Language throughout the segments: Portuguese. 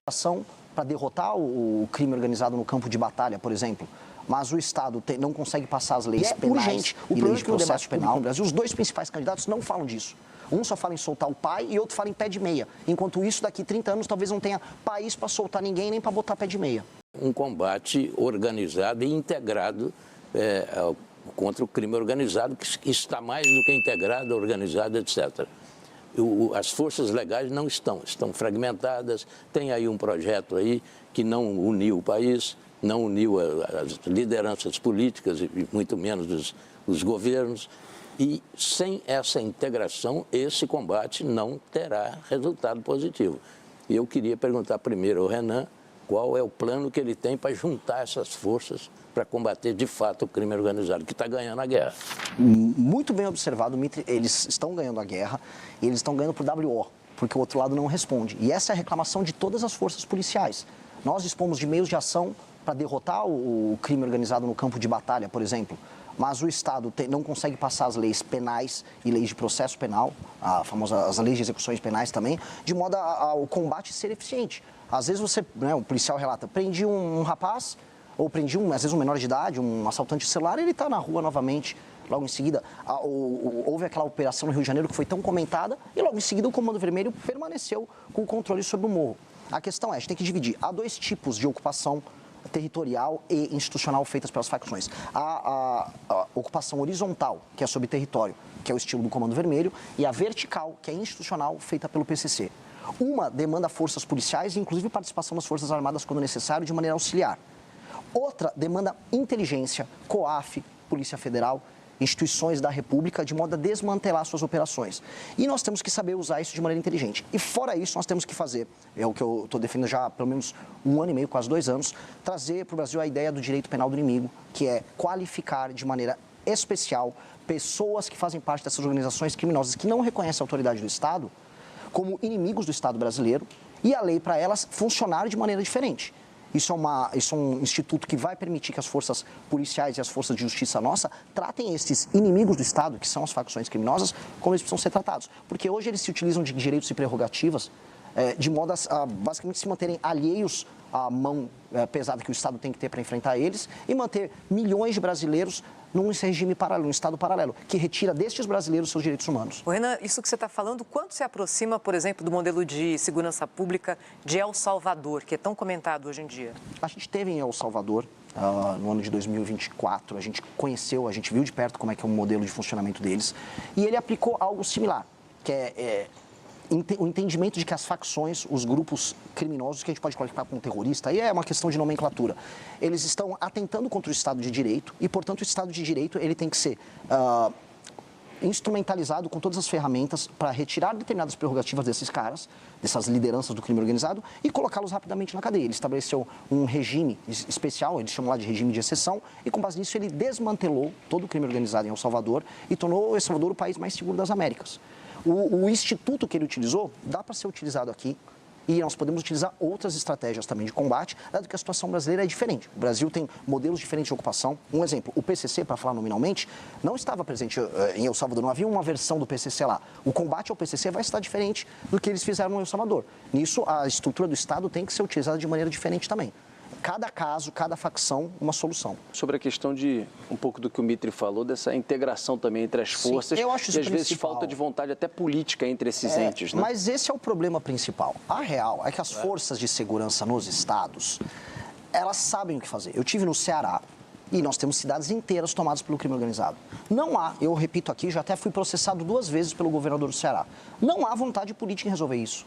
ação para derrotar o crime organizado no campo de batalha, por exemplo. Mas o Estado não consegue passar as leis penais urgente. O problema é que o debate penal no Brasil, os dois principais candidatos não falam disso. Um só fala em soltar o pai e outro fala em pé de meia. Enquanto isso, daqui 30 anos, talvez não tenha país para soltar ninguém nem para botar pé de meia. Um combate organizado e integrado contra o crime organizado, que está mais do que integrado, organizado, etc. As forças legais não estão fragmentadas. Tem aí um projeto aí que não uniu o país, não uniu as lideranças políticas e muito menos os governos. E sem essa integração, esse combate não terá resultado positivo. E eu queria perguntar primeiro ao Renan qual é o plano que ele tem para juntar essas forças para combater de fato o crime organizado, que está ganhando a guerra. Muito bem observado, Mitri, eles estão ganhando a guerra e eles estão ganhando por WO, porque o outro lado não responde. E essa é a reclamação de todas as forças policiais. Nós dispomos de meios de ação para derrotar o crime organizado no campo de batalha, por exemplo. Mas o Estado não consegue passar as leis penais e leis de processo penal, as leis de execuções penais também, de modo ao combate ser eficiente. Às vezes o policial relata, prendi um rapaz, ou prendi às vezes um menor de idade, um assaltante de celular, e ele está na rua novamente. Logo em seguida, houve aquela operação no Rio de Janeiro que foi tão comentada, e logo em seguida o Comando Vermelho permaneceu com o controle sobre o morro. A questão é, a gente tem que dividir. Há dois tipos de ocupação territorial e institucional feitas pelas facções. A ocupação horizontal, que é sobre território, que é o estilo do Comando Vermelho, e a vertical, que é institucional, feita pelo PCC. Uma demanda forças policiais e, inclusive, participação das Forças Armadas quando necessário, de maneira auxiliar. Outra demanda inteligência, COAF, Polícia Federal, instituições da República, de modo a desmantelar suas operações. E nós temos que saber usar isso de maneira inteligente. E fora isso, nós temos que fazer, é o que eu estou defendendo já há pelo menos 1 ano e meio, quase 2 anos, trazer para o Brasil a ideia do direito penal do inimigo, que é qualificar de maneira especial pessoas que fazem parte dessas organizações criminosas que não reconhecem a autoridade do Estado como inimigos do Estado brasileiro e a lei para elas funcionar de maneira diferente. Isso é um instituto que vai permitir que as forças policiais e as forças de justiça nossa tratem esses inimigos do Estado, que são as facções criminosas, como eles precisam ser tratados. Porque hoje eles se utilizam de direitos e prerrogativas de modo a basicamente se manterem alheios à mão pesada que o Estado tem que ter para enfrentar eles e manter milhões de brasileiros num regime paralelo, num Estado paralelo, que retira destes brasileiros seus direitos humanos. Renan, isso que você está falando, quanto se aproxima, por exemplo, do modelo de segurança pública de El Salvador, que é tão comentado hoje em dia? A gente teve em El Salvador, no ano de 2024, a gente conheceu, a gente viu de perto como é que é o modelo de funcionamento deles, e ele aplicou algo similar, que é o entendimento de que as facções, os grupos criminosos, que a gente pode qualificar como terrorista, aí é uma questão de nomenclatura, eles estão atentando contra o Estado de Direito e, portanto, o Estado de Direito ele tem que ser instrumentalizado com todas as ferramentas para retirar determinadas prerrogativas desses caras, dessas lideranças do crime organizado e colocá-los rapidamente na cadeia. Ele estabeleceu um regime especial, eles chamam lá de regime de exceção, e com base nisso ele desmantelou todo o crime organizado em El Salvador e tornou El Salvador o país mais seguro das Américas. O instituto que ele utilizou dá para ser utilizado aqui e nós podemos utilizar outras estratégias também de combate, dado que a situação brasileira é diferente. O Brasil tem modelos diferentes de ocupação. Um exemplo, o PCC, para falar nominalmente, não estava presente em El Salvador, não havia uma versão do PCC lá. O combate ao PCC vai estar diferente do que eles fizeram em El Salvador. Nisso, a estrutura do Estado tem que ser utilizada de maneira diferente também. Cada caso, cada facção, uma solução. Sobre a questão de, um pouco do que o Mitri falou, dessa integração também entre as forças. Sim, eu acho isso e às vezes falta de vontade até política entre esses entes, né? Mas esse é o problema principal. A real é que as forças de segurança nos estados, elas sabem o que fazer. Eu tive no Ceará e nós temos cidades inteiras tomadas pelo crime organizado. Não há, eu repito aqui, já até fui processado 2 vezes pelo governador do Ceará. Não há vontade política em resolver isso.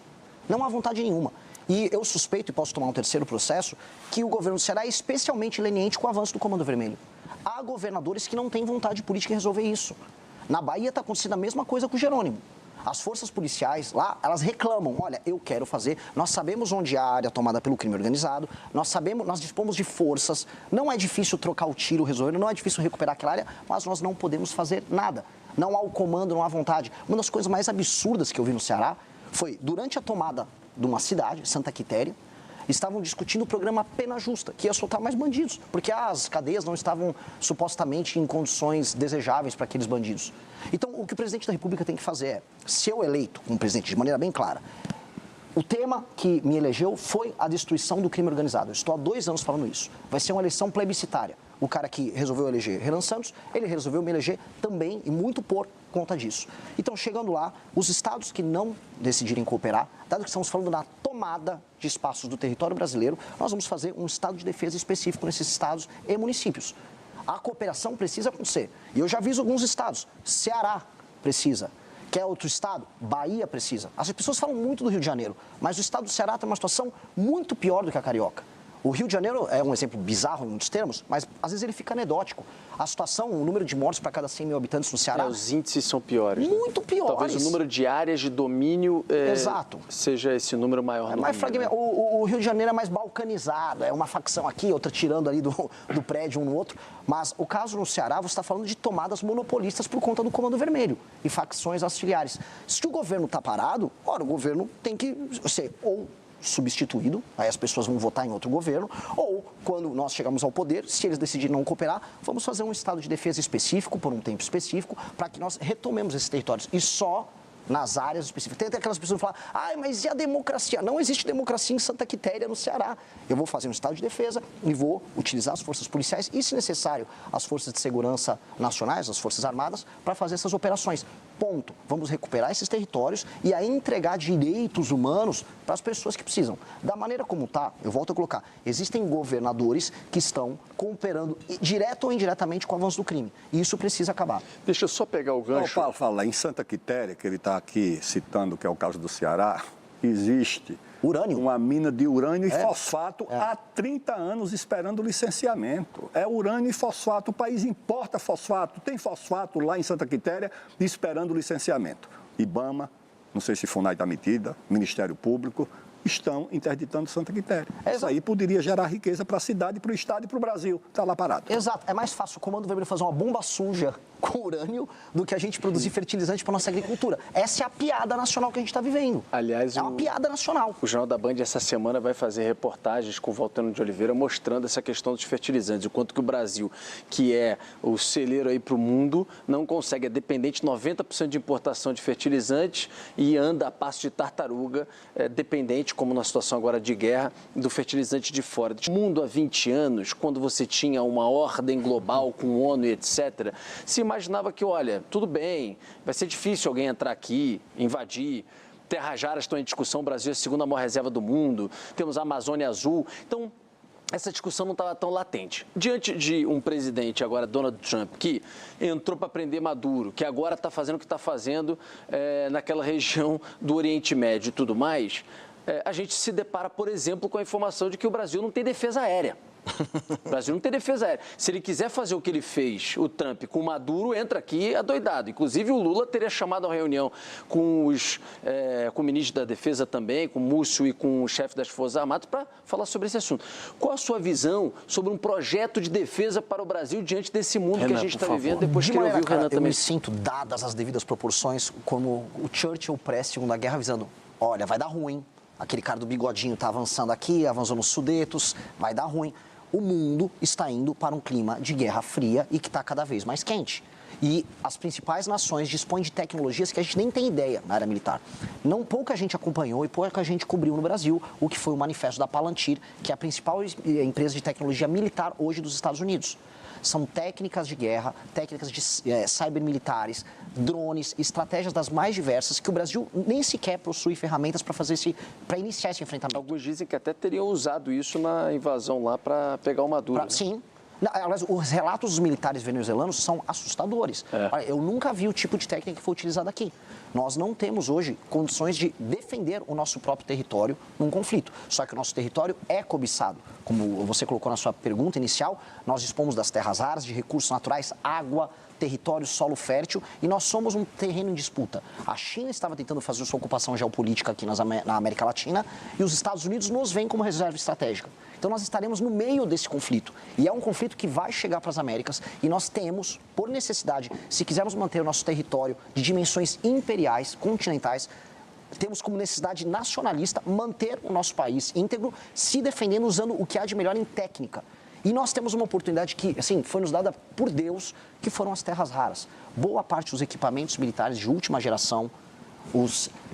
Não há vontade nenhuma. E eu suspeito, e posso tomar um terceiro processo, que o governo do Ceará é especialmente leniente com o avanço do Comando Vermelho. Há governadores que não têm vontade política em resolver isso. Na Bahia está acontecendo a mesma coisa com o Jerônimo. As forças policiais lá, elas reclamam, olha, eu quero fazer, nós sabemos onde há a área tomada pelo crime organizado, nós dispomos de forças, não é difícil trocar o tiro, resolver, não é difícil recuperar aquela área, mas nós não podemos fazer nada. Não há o comando, não há vontade. Uma das coisas mais absurdas que eu vi no Ceará foi, durante a tomada de uma cidade, Santa Quitéria, estavam discutindo o programa Pena Justa, que ia soltar mais bandidos, porque as cadeias não estavam supostamente em condições desejáveis para aqueles bandidos. Então, o que o presidente da República tem que fazer é, se eu eleito como presidente de maneira bem clara, O tema que me elegeu foi a destruição do crime organizado. Eu estou há 2 anos falando isso. Vai ser uma eleição plebiscitária. O cara que resolveu eleger Renan Santos, ele resolveu me eleger também e muito por conta disso. Então, chegando lá, os estados que não decidirem cooperar, dado que estamos falando na tomada de espaços do território brasileiro, nós vamos fazer um estado de defesa específico nesses estados e municípios. A cooperação precisa acontecer. E eu já aviso alguns estados. Ceará precisa. Quer outro estado? Bahia precisa. As pessoas falam muito do Rio de Janeiro, mas o estado do Ceará tem uma situação muito pior do que a carioca. O Rio de Janeiro é um exemplo bizarro em muitos termos, mas às vezes ele fica anedótico. A situação, o número de mortes para cada 100 mil habitantes no Ceará... Os índices são piores. Muito piores. Talvez o número de áreas de domínio Exato. seja esse número maior. É mais fragmentado. O Rio de Janeiro é mais balcanizado, é uma facção aqui, outra tirando ali do prédio um no outro. Mas o caso no Ceará, você está falando de tomadas monopolistas por conta do Comando Vermelho e facções auxiliares. Se o governo está parado, ora, o governo tem que ser ou substituído, aí as pessoas vão votar em outro governo, ou quando nós chegamos ao poder, se eles decidirem não cooperar, vamos fazer um estado de defesa específico, por um tempo específico, para que nós retomemos esses territórios. E só nas áreas específicas. Tem até aquelas pessoas que falam, mas e a democracia? Não existe democracia em Santa Quitéria, no Ceará. Eu vou fazer um estado de defesa e vou utilizar as forças policiais e, se necessário, as forças de segurança nacionais, as forças armadas, para fazer essas operações. Ponto. Vamos recuperar esses territórios e aí entregar direitos humanos para as pessoas que precisam. Da maneira como está, eu volto a colocar, existem governadores que estão cooperando direto ou indiretamente com o avanço do crime. E isso precisa acabar. Deixa eu só pegar o gancho. Paulo fala, em Santa Quitéria, que ele está aqui citando, que é o caso do Ceará, existe urânio. Uma mina de urânio e fosfato há 30 anos esperando licenciamento. É urânio e fosfato, o país importa fosfato, tem fosfato lá em Santa Quitéria esperando licenciamento. IBAMA, não sei se FUNAI está metida, Ministério Público, estão interditando Santa Quitéria. Isso aí poderia gerar riqueza para a cidade, para o estado e para o Brasil. Está lá parado. Exato. É mais fácil o Comando Vermelho fazer uma bomba suja com urânio do que a gente produzir fertilizante para nossa agricultura. Essa é a piada nacional que a gente está vivendo. Aliás, é uma piada nacional. O Jornal da Band essa semana vai fazer reportagens com o Valtano de Oliveira mostrando essa questão dos fertilizantes, o quanto que o Brasil, que é o celeiro aí para o mundo, não consegue, é dependente 90% de importação de fertilizantes e anda a passo de tartaruga, dependente, como na situação agora de guerra, do fertilizante de fora. O mundo há 20 anos, quando você tinha uma ordem global com ONU e etc., se imaginava que, olha, tudo bem, vai ser difícil alguém entrar aqui, invadir, terras raras estão em discussão, o Brasil é a segunda maior reserva do mundo, temos a Amazônia Azul, então essa discussão não estava tão latente. Diante de um presidente, agora Donald Trump, que entrou para prender Maduro, que agora está fazendo o que está fazendo naquela região do Oriente Médio e tudo mais, a gente se depara, por exemplo, com a informação de que o Brasil não tem defesa aérea. O Brasil não tem defesa aérea. Se ele quiser fazer o que ele fez, o Trump, com o Maduro, entra aqui adoidado. Inclusive, o Lula teria chamado a reunião com o ministro da Defesa também, com o Múcio e com o chefe das Forças Armadas, para falar sobre esse assunto. Qual a sua visão sobre um projeto de defesa para o Brasil diante desse mundo Renan, que a gente está vivendo? Depois que eu ouvi o Renan também. Eu me sinto, dadas as devidas proporções, como o Churchill pré-Segunda Guerra, avisando, olha, vai dar ruim. Aquele cara do bigodinho está avançando aqui, avançou nos Sudetos, vai dar ruim. O mundo está indo para um clima de guerra fria e que está cada vez mais quente. E as principais nações dispõem de tecnologias que a gente nem tem ideia na área militar. Pouca gente acompanhou e pouca gente cobriu no Brasil o que foi o manifesto da Palantir, que é a principal empresa de tecnologia militar hoje dos Estados Unidos. São técnicas de guerra, técnicas de cybermilitares, drones, estratégias das mais diversas que o Brasil nem sequer possui ferramentas para iniciar esse enfrentamento. Alguns dizem que até teriam usado isso na invasão lá para pegar o Maduro. Né? Sim. Aliás, os relatos dos militares venezuelanos são assustadores. Olha, eu nunca vi o tipo de técnica que foi utilizada aqui. Nós não temos hoje condições de defender o nosso próprio território num conflito. Só que o nosso território é cobiçado. Como você colocou na sua pergunta inicial, nós dispomos das terras raras, de recursos naturais, água, território, solo fértil, e nós somos um terreno em disputa. A China estava tentando fazer sua ocupação geopolítica aqui na América Latina e os Estados Unidos nos veem como reserva estratégica. Então nós estaremos no meio desse conflito. E é um conflito que vai chegar para as Américas e nós temos, por necessidade, se quisermos manter o nosso território de dimensões imperiais, continentais, temos como necessidade nacionalista manter o nosso país íntegro, se defendendo usando o que há de melhor em técnica. E nós temos uma oportunidade que, assim, foi nos dada por Deus, que foram as terras raras. Boa parte dos equipamentos militares de última geração,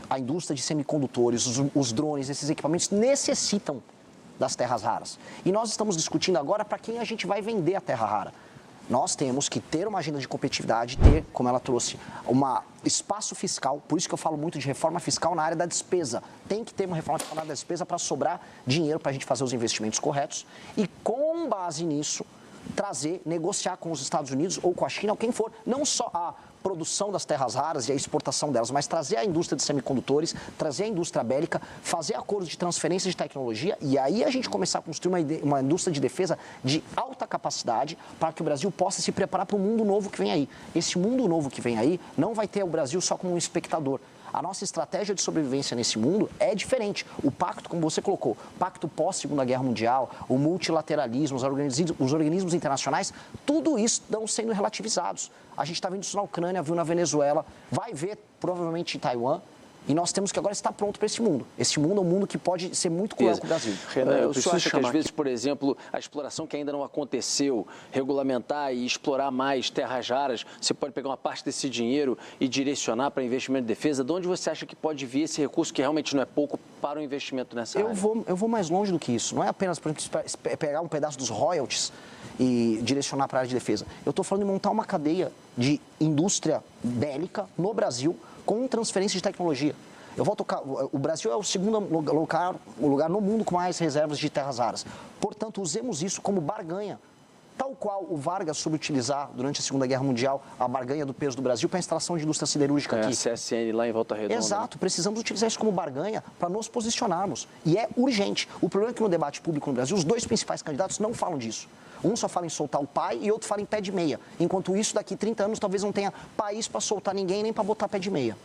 A indústria de semicondutores, os drones, esses equipamentos necessitam das terras raras. E nós estamos discutindo agora para quem a gente vai vender a terra rara. Nós temos que ter uma agenda de competitividade, ter, como ela trouxe, um espaço fiscal. Por isso que eu falo muito de reforma fiscal na área da despesa. Tem que ter uma reforma fiscal na área da despesa para sobrar dinheiro para a gente fazer os investimentos corretos. E com base nisso, negociar com os Estados Unidos ou com a China, ou quem for, não só a produção das terras raras e a exportação delas, mas trazer a indústria de semicondutores, trazer a indústria bélica, fazer acordos de transferência de tecnologia e aí a gente começar a construir uma indústria de defesa de alta capacidade para que o Brasil possa se preparar para o mundo novo que vem aí. Esse mundo novo que vem aí não vai ter o Brasil só como um espectador. A nossa estratégia de sobrevivência nesse mundo é diferente. O pacto, como você colocou, pacto pós-Segunda Guerra Mundial, o multilateralismo, os organismos internacionais, tudo isso estão sendo relativizados. A gente está vendo isso na Ucrânia, viu na Venezuela, vai ver provavelmente em Taiwan. E nós temos que agora estar pronto para esse mundo. Esse mundo é um mundo que pode ser muito cruel com o Brasil. Renan, o senhor acha que, às vezes, por exemplo, a exploração que ainda não aconteceu, regulamentar e explorar mais terras raras, você pode pegar uma parte desse dinheiro e direcionar para investimento de defesa? De onde você acha que pode vir esse recurso, que realmente não é pouco, para o investimento nessa área? Eu vou mais longe do que isso. Não é apenas, por exemplo, pegar um pedaço dos royalties e direcionar para a área de defesa. Eu estou falando de montar uma cadeia de indústria bélica no Brasil com transferência de tecnologia. O Brasil é o segundo lugar no mundo com mais reservas de terras raras. Portanto, usemos isso como barganha. Tal qual o Vargas soube utilizar durante a Segunda Guerra Mundial a barganha do peso do Brasil para a instalação de indústria siderúrgica aqui. A CSN lá em Volta Redonda. Exato, precisamos utilizar isso como barganha para nos posicionarmos. E é urgente. O problema é que no debate público no Brasil, os dois principais candidatos não falam disso. Um só fala em soltar o pai e outro fala em pé de meia. Enquanto isso, daqui 30 anos, talvez não tenha país para soltar ninguém nem para botar pé de meia.